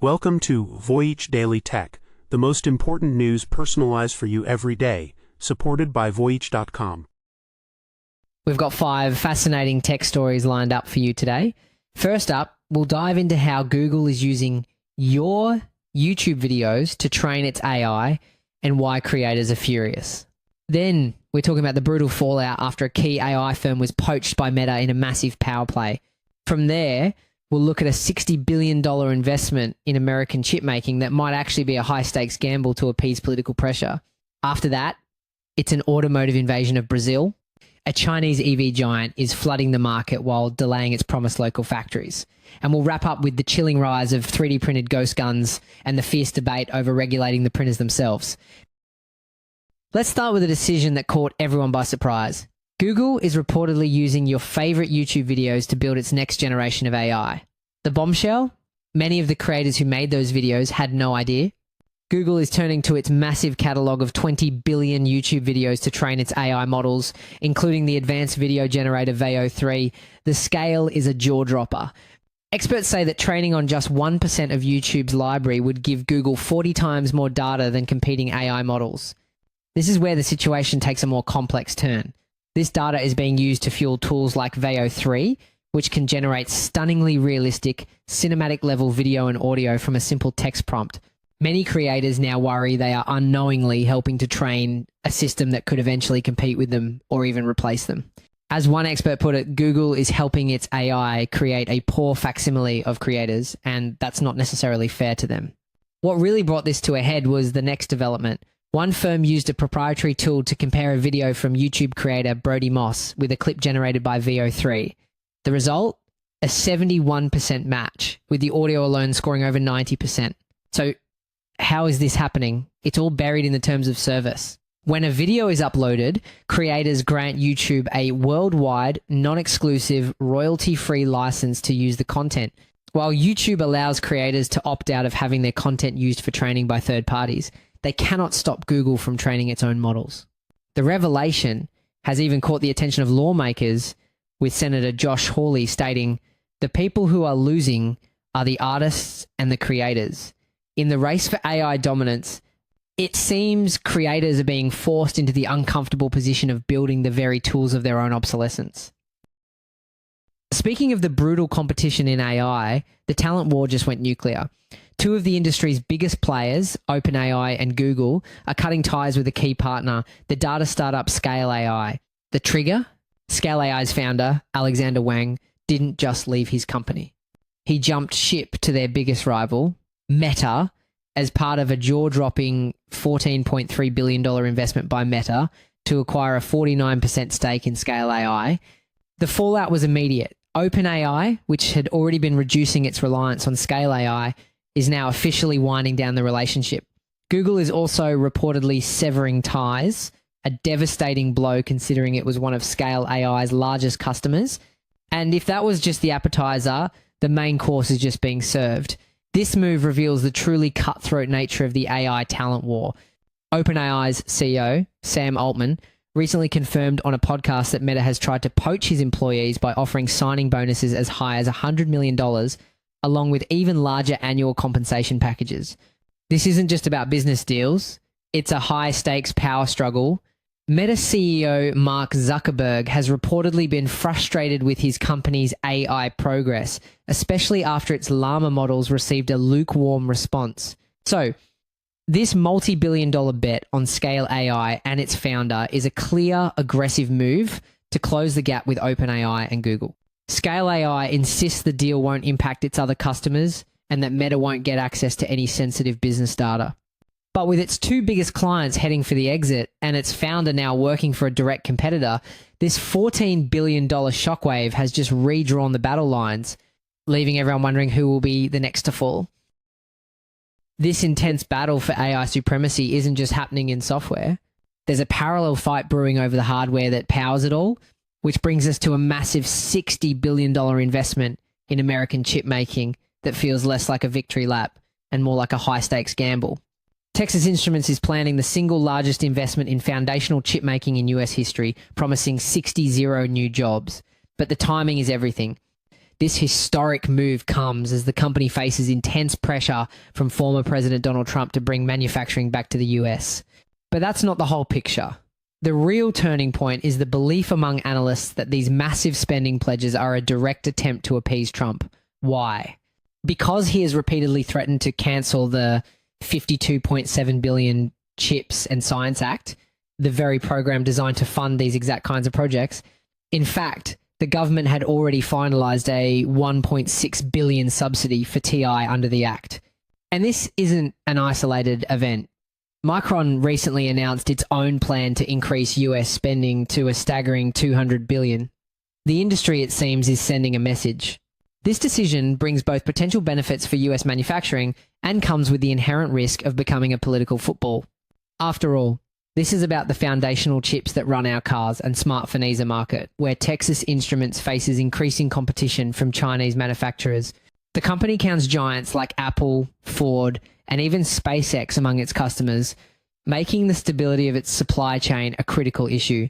Welcome to Voyage Daily Tech, the most important news personalized for you every day, supported by Voyage.com. We've got 5 fascinating tech stories lined up for you today. First up, we'll dive into how Google is using your YouTube videos to train its AI and why creators are furious. Then we're talking about the brutal fallout after a key AI firm was poached by Meta in a massive power play. From there, we'll look at a $60 billion investment in American chip making that might actually be a high-stakes gamble to appease political pressure. After that, it's an automotive invasion of Brazil. A Chinese EV giant is flooding the market while delaying its promised local factories. And we'll wrap up with the chilling rise of 3D printed ghost guns and the fierce debate over regulating the printers themselves. Let's start with a decision that caught everyone by surprise. Google is reportedly using your favorite YouTube videos to build its next generation of AI. The bombshell? Many of the creators who made those videos had no idea. Google is turning to its massive catalog of 20 billion YouTube videos to train its AI models, including the advanced video generator Veo 3. The scale is a jaw-dropper. Experts say that training on just 1% of YouTube's library would give Google 40 times more data than competing AI models. This is where the situation takes a more complex turn. This data is being used to fuel tools like Veo 3, which can generate stunningly realistic, cinematic-level video and audio from a simple text prompt. Many creators now worry they are unknowingly helping to train a system that could eventually compete with them or even replace them. As one expert put it, Google is helping its AI create a poor facsimile of creators, and that's not necessarily fair to them. What really brought this to a head was the next development. One firm used a proprietary tool to compare a video from YouTube creator Brody Moss with a clip generated by Veo 3. The result? A 71% match, with the audio alone scoring over 90%. So how is this happening? It's all buried in the terms of service. When a video is uploaded, creators grant YouTube a worldwide, non-exclusive, royalty-free license to use the content, while YouTube allows creators to opt out of having their content used for training by third parties. They cannot stop Google from training its own models. The revelation has even caught the attention of lawmakers, with Senator Josh Hawley stating, "The people who are losing are the artists and the creators. In the race for AI dominance, it seems creators are being forced into the uncomfortable position of building the very tools of their own obsolescence." Speaking of the brutal competition in AI, the talent war just went nuclear. 2 of the industry's biggest players, OpenAI and Google, are cutting ties with a key partner, the data startup Scale AI. The trigger? Scale AI's founder, Alexander Wang, didn't just leave his company. He jumped ship to their biggest rival, Meta, as part of a jaw-dropping $14.3 billion investment by Meta to acquire a 49% stake in Scale AI. The fallout was immediate. OpenAI, which had already been reducing its reliance on Scale AI, is now officially winding down the relationship. Google is also reportedly severing ties, a devastating blow considering it was one of Scale AI's largest customers. And if that was just the appetizer, the main course is just being served. This move reveals the truly cutthroat nature of the AI talent war. OpenAI's CEO, Sam Altman, recently confirmed on a podcast that Meta has tried to poach his employees by offering signing bonuses as high as $100 million, along with even larger annual compensation packages. This isn't just about business deals. It's a high-stakes power struggle. Meta CEO Mark Zuckerberg has reportedly been frustrated with his company's AI progress, especially after its Llama models received a lukewarm response. So, this multi-billion-dollar bet on Scale AI and its founder is a clear, aggressive move to close the gap with OpenAI and Google. Scale AI insists the deal won't impact its other customers and that Meta won't get access to any sensitive business data. But with its 2 biggest clients heading for the exit and its founder now working for a direct competitor, this $14 billion shockwave has just redrawn the battle lines, leaving everyone wondering who will be the next to fall. This intense battle for AI supremacy isn't just happening in software. There's a parallel fight brewing over the hardware that powers it all, which brings us to a massive $60 billion investment in American chip making that feels less like a victory lap and more like a high-stakes gamble. Texas Instruments is planning the single largest investment in foundational chip making in US history, promising 60 new jobs. But the timing is everything. This historic move comes as the company faces intense pressure from former President Donald Trump to bring manufacturing back to the US. But that's not the whole picture. The real turning point is the belief among analysts that these massive spending pledges are a direct attempt to appease Trump. Why? Because he has repeatedly threatened to cancel the $52.7 billion Chips and Science Act, the very program designed to fund these exact kinds of projects. In fact, the government had already finalised a $1.6 billion subsidy for TI under the Act. And this isn't an isolated event. Micron recently announced its own plan to increase US spending to a staggering $200 billion. The industry, it seems, is sending a message. This decision brings both potential benefits for US manufacturing and comes with the inherent risk of becoming a political football. After all, this is about the foundational chips that run our cars and smartphone market, where Texas Instruments faces increasing competition from Chinese manufacturers. The company counts giants like Apple, Ford, and even SpaceX among its customers, making the stability of its supply chain a critical issue.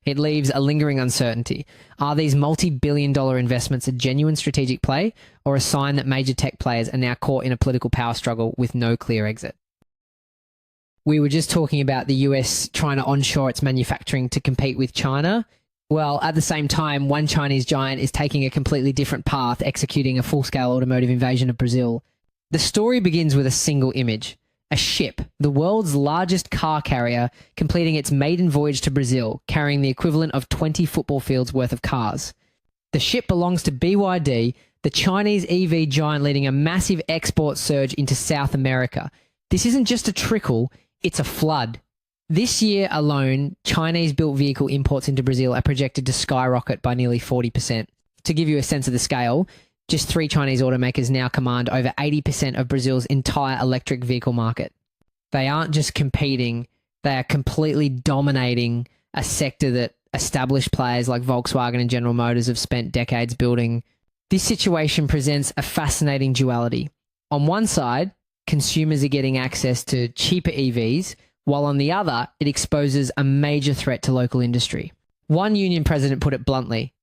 It leaves a lingering uncertainty. Are these multi-billion-dollar investments a genuine strategic play, or a sign that major tech players are now caught in a political power struggle with no clear exit? We were just talking about the US trying to onshore its manufacturing to compete with China. Well, at the same time, one Chinese giant is taking a completely different path, executing a full-scale automotive invasion of Brazil. The story begins with a single image. A ship, the world's largest car carrier, completing its maiden voyage to Brazil, carrying the equivalent of 20 football fields worth of cars. The ship belongs to BYD, the Chinese EV giant leading a massive export surge into South America. This isn't just a trickle, it's a flood. This year alone, Chinese-built vehicle imports into Brazil are projected to skyrocket by nearly 40%. To give you a sense of the scale, just 3 Chinese automakers now command over 80% of Brazil's entire electric vehicle market. They aren't just competing, they are completely dominating a sector that established players like Volkswagen and General Motors have spent decades building. This situation presents a fascinating duality. On one side, consumers are getting access to cheaper EVs, while on the other, it exposes a major threat to local industry. One union president put it bluntly: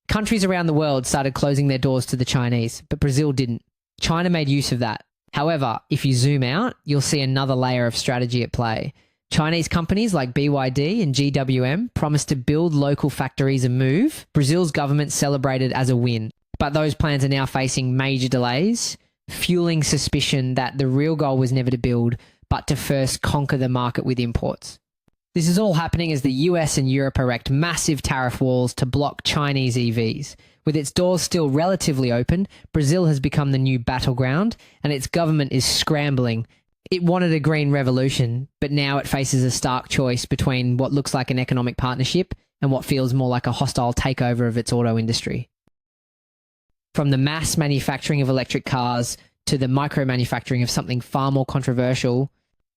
countries around the world started closing their doors to the Chinese, but Brazil didn't. China made use of that. However, if you zoom out, you'll see another layer of strategy at play. Chinese companies like BYD and GWM promised to build local factories and move. Brazil's government celebrated as a win, but those plans are now facing major delays, fueling suspicion that the real goal was never to build, but to first conquer the market with imports. This is all happening as the US and Europe erect massive tariff walls to block Chinese EVs. With its doors still relatively open, Brazil has become the new battleground, and its government is scrambling. It wanted a green revolution, but now it faces a stark choice between what looks like an economic partnership and what feels more like a hostile takeover of its auto industry. From the mass manufacturing of electric cars to the micro-manufacturing of something far more controversial,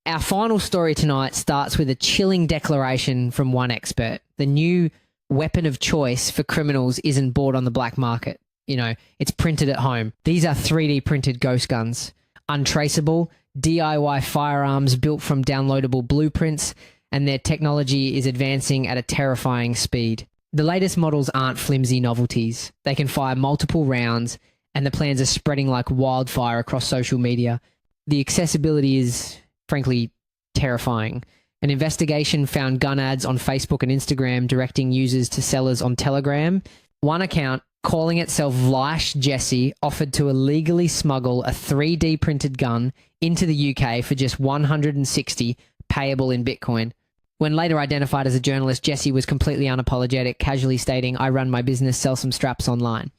our final story tonight starts with a chilling declaration from one expert. The new weapon of choice for criminals isn't bought on the black market. It's printed at home. These are 3D printed ghost guns. Untraceable, DIY firearms built from downloadable blueprints, and their technology is advancing at a terrifying speed. The latest models aren't flimsy novelties. They can fire multiple rounds, and the plans are spreading like wildfire across social media. The accessibility is, frankly, terrifying. An investigation found gun ads on Facebook and Instagram directing users to sellers on Telegram. One account, calling itself Lash Jesse, offered to illegally smuggle a 3D printed gun into the UK for just $160, payable in Bitcoin. When later identified as a journalist, Jesse was completely unapologetic, casually stating, "I run my business, sell some straps online."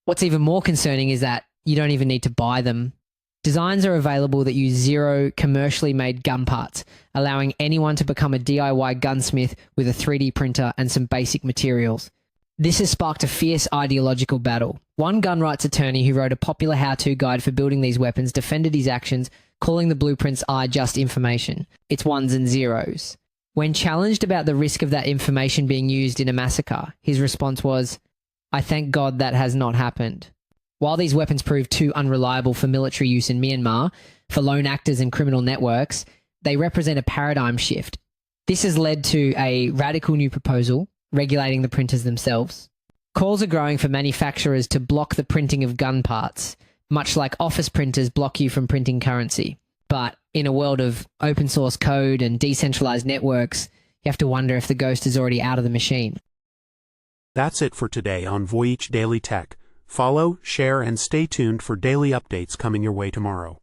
What's even more concerning is that you don't even need to buy them. Designs are available that use 0 commercially made gun parts, allowing anyone to become a DIY gunsmith with a 3D printer and some basic materials. This has sparked a fierce ideological battle. One gun rights attorney who wrote a popular how-to guide for building these weapons defended his actions, calling the blueprints just information. It's ones and zeros. When challenged about the risk of that information being used in a massacre, his response was, "I thank God that has not happened." While these weapons proved too unreliable for military use in Myanmar, for lone actors and criminal networks, they represent a paradigm shift. This has led to a radical new proposal regulating the printers themselves. Calls are growing for manufacturers to block the printing of gun parts, much like office printers block you from printing currency. But in a world of open source code and decentralized networks, you have to wonder if the ghost is already out of the machine. That's it for today on Voyage Daily Tech. Follow, share, and stay tuned for daily updates coming your way tomorrow.